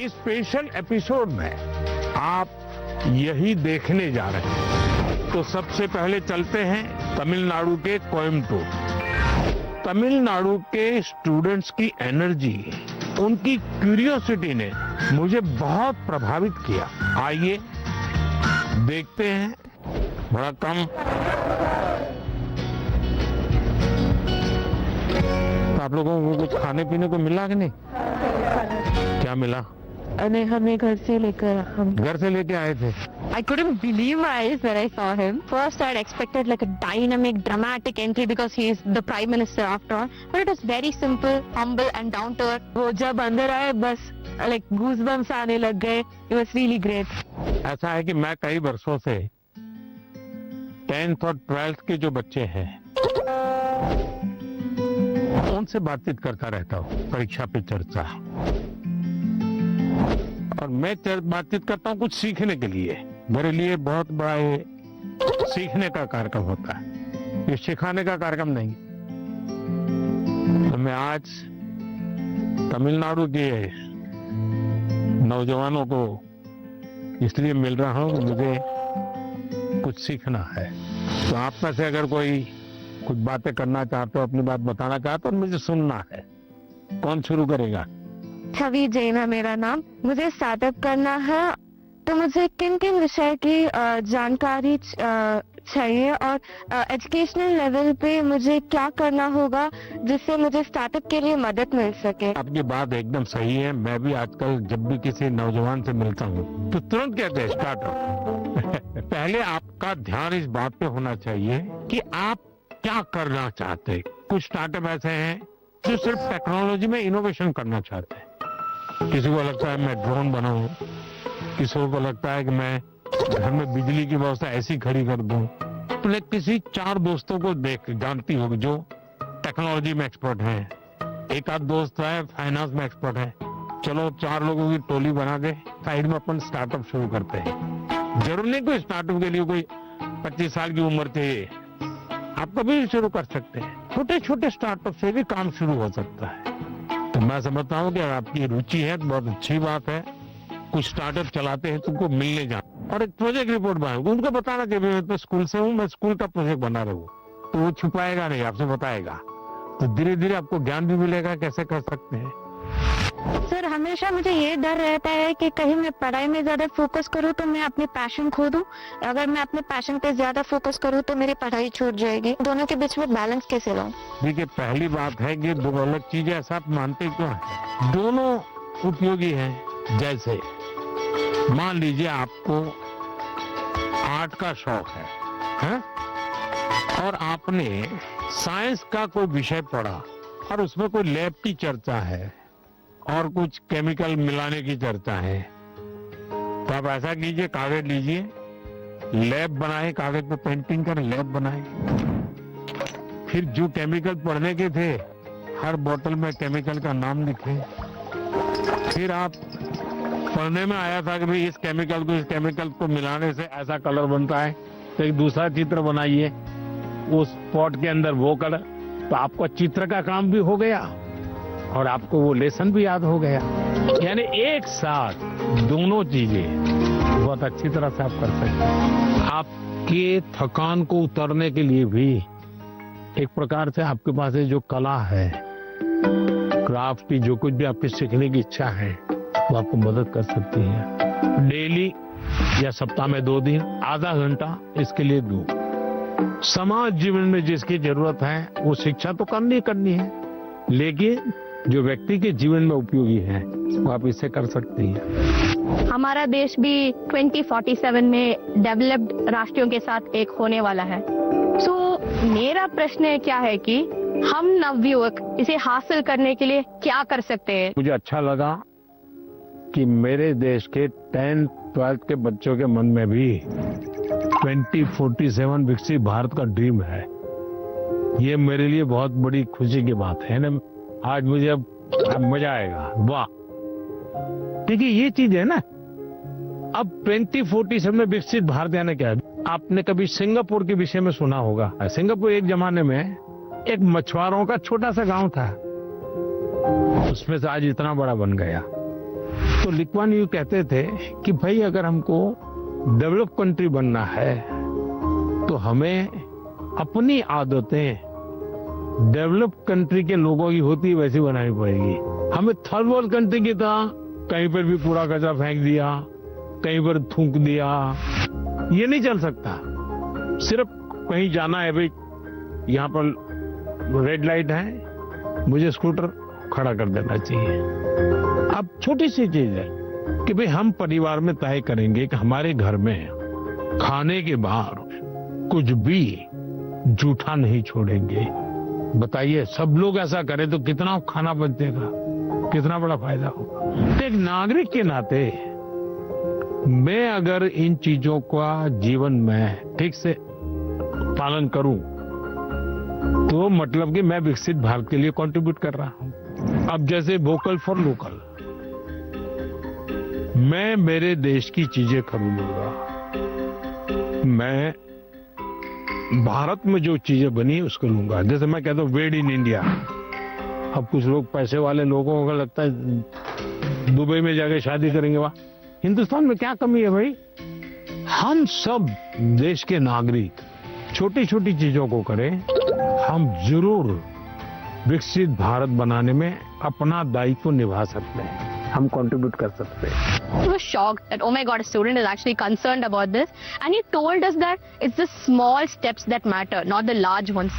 इस special episode में आप यही देखने जा रहे हैं। तो सबसे पहले चलते हैं तमिलनाडु के कोयम्बटूर। तमिलनाडु के स्टूडेंट्स की एनर्जी, उनकी क्यूरियोसिटी ने मुझे बहुत प्रभावित किया। आइए देखते हैं। बड़ा कम आप लोगों को कुछ खाने पीने को मिला कि नहीं? क्या मिला? नहीं, हमें घर से लेके आए थे। I couldn't believe my eyes when I saw him. First, I had expected like a dynamic, dramatic entry because he is the prime minister after all. But it was very simple, humble and down to earth. वो जब अंदर आए बस like goosebumps आने लग गए. It was really great. ऐसा है कि मैं कई वर्षों से 10th और 12th के जो बच्चे हैं उनसे बातचीत करता रहता हूँ, परीक्षा पे चर्चा। और मैं बातचीत करता हूँ कुछ सीखने के लिए। मेरे लिए बहुत बड़ा ये सीखने का कार्यक्रम होता है, ये सिखाने का कार्यक्रम नहीं। तो मैं आज तमिलनाडु के नौजवानों को इसलिए मिल रहा हूँ कि मुझे कुछ सीखना है। तो आप में से अगर कोई कुछ बातें करना चाहते हो, अपनी बात बताना चाहते हो, तो मुझे सुनना है। कौन शुरू करेगा? छवि जैन है मेरा नाम। मुझे स्टार्टअप करना है, तो मुझे किन किन विषय की जानकारी चाहिए और एजुकेशनल लेवल पे मुझे क्या करना होगा जिससे मुझे स्टार्टअप के लिए मदद मिल सके। आपकी बात एकदम सही है। मैं भी आजकल जब भी किसी नौजवान से मिलता हूँ तो तुरंत कहते हैं स्टार्टअप। पहले आपका ध्यान इस बात पे होना चाहिए कि आप क्या करना चाहते हैं। कुछ स्टार्टअप ऐसे हैं जो सिर्फ टेक्नोलॉजी में इनोवेशन करना चाहते हैं। किसी को लगता है मैं ड्रोन बनाऊं, किसी को लगता है कि मैं घर में बिजली की व्यवस्था ऐसी खड़ी कर दूं। तो किसी 4 दोस्तों को देख जानती होगी जो टेक्नोलॉजी में एक्सपर्ट हैं। एक आध दोस्त है फाइनेंस में एक्सपर्ट है। चलो 4 लोगों की टोली बना के साइड में अपन स्टार्टअप शुरू करते हैं। जरूर नहीं कोई स्टार्टअप के लिए कोई 25 साल की उम्र चाहिए, आप कभी भी शुरू कर सकते हैं। छोटे छोटे स्टार्टअप से भी काम शुरू हो सकता है। तो मैं समझता हूँ कि अगर आपकी रुचि है तो बहुत अच्छी बात है। कुछ स्टार्टअप चलाते हैं तुमको मिलने जाना और एक प्रोजेक्ट रिपोर्ट बनाओगे, उनको बताना कि मैं तो स्कूल से हूँ, मैं स्कूल का प्रोजेक्ट बना रहा हूँ। तो वो छुपाएगा नहीं, आपसे बताएगा। तो धीरे धीरे आपको ज्ञान भी मिलेगा कैसे कर सकते हैं। सर, हमेशा मुझे ये डर रहता है कि कहीं मैं पढ़ाई में ज्यादा फोकस करूं तो मैं अपने पैशन खो दूं। अगर मैं अपने पैशन पे ज्यादा फोकस करूं तो मेरी पढ़ाई छूट जाएगी। दोनों के बीच में बैलेंस कैसे लाऊं? देखिए, पहली बात है कि 2 अलग चीजें ऐसा आप मानते क्यों हैं? दोनों उपयोगी हैं। जैसे मान लीजिए आपको आर्ट का शौक है? और आपने साइंस का कोई विषय पढ़ा और उसमें कोई लैब की चर्चा है और कुछ केमिकल मिलाने की चर्चा है। तो आप ऐसा कीजिए, कागज लीजिए, लैब बनाए, कागज पे पेंटिंग कर लैब बनाए। फिर जो केमिकल पढ़ने के थे हर बोतल में केमिकल का नाम लिखे। फिर आप पढ़ने में आया था कि भाई इस केमिकल को मिलाने से ऐसा कलर बनता है, तो एक दूसरा चित्र बनाइए उस पॉट के अंदर वो कलर। तो आपका चित्र का काम भी हो गया और आपको वो लेसन भी याद हो गया। यानी एक साथ दोनों चीजें बहुत अच्छी तरह से आप कर सकते हैं। आपके थकान को उतरने के लिए भी एक प्रकार से आपके पास जो कला है, क्राफ्ट की, जो कुछ भी आपकी सीखने की इच्छा है वो आपको मदद कर सकती है। डेली या सप्ताह में 2 दिन आधा घंटा इसके लिए दो। समाज जीवन में जिसकी जरूरत है वो शिक्षा तो करनी है, लेकिन जो व्यक्ति के जीवन में उपयोगी है वो आप इससे कर सकती हैं। हमारा देश भी 2047 में डेवलप्ड राष्ट्रों के साथ एक होने वाला है। मेरा प्रश्न क्या है कि हम नवयुवक इसे हासिल करने के लिए क्या कर सकते हैं? मुझे अच्छा लगा कि मेरे देश के 10th 12th के बच्चों के मन में भी 2047 विकसित भारत का ड्रीम है। ये मेरे लिए बहुत बड़ी खुशी की बात है ना। आज मुझे अब मजा आएगा। वाह, देखिए ये चीज है ना। अब 2047 में विकसित भारत यानी क्या है? आपने कभी सिंगापुर के विषय में सुना होगा। सिंगापुर एक जमाने में एक मछुआरों का छोटा सा गांव था, उसमें से आज इतना बड़ा बन गया। तो ली कुआन यू कहते थे कि भाई अगर हमको डेवलप कंट्री बनना है तो हमें अपनी आदतें डेवलप कंट्री के लोगों की होती वैसी बनानी पड़ेगी। हमें थर्ड वर्ल्ड कंट्री की तरह कहीं पर भी कूड़ा कचरा फेंक दिया, कहीं पर थूक दिया, ये नहीं चल सकता। सिर्फ कहीं जाना है, भाई यहाँ पर रेड लाइट है, मुझे स्कूटर खड़ा कर देना चाहिए। अब छोटी सी चीज है कि भाई हम परिवार में तय करेंगे कि हमारे घर में खाने के बाहर कुछ भी जूठा नहीं छोड़ेंगे। बताइए, सब लोग ऐसा करें तो कितना खाना बचेगा, कितना बड़ा फायदा होगा। तो एक नागरिक के नाते मैं अगर इन चीजों का जीवन में ठीक से पालन करूं तो मतलब कि मैं विकसित भारत के लिए कंट्रीब्यूट कर रहा हूं। अब जैसे वोकल फॉर लोकल, मैं मेरे देश की चीजें खरीदूंगा। मैं भारत में जो चीजें बनी उसको लूंगा। जैसे मैं कहता हूं वेड इन इंडिया। अब कुछ लोग पैसे वाले लोगों को लगता है दुबई में जाके शादी करेंगे, वहां हिंदुस्तान में क्या कमी है भाई? हम सब देश के नागरिक छोटी छोटी चीजों को करें, हम जरूर विकसित भारत बनाने में अपना दायित्व निभा सकते हैं, हम कंट्रीब्यूट कर सकते हैं। I was shocked that, oh my God, a student is actually concerned about this, and he told us that it's the small steps that matter, not the large ones.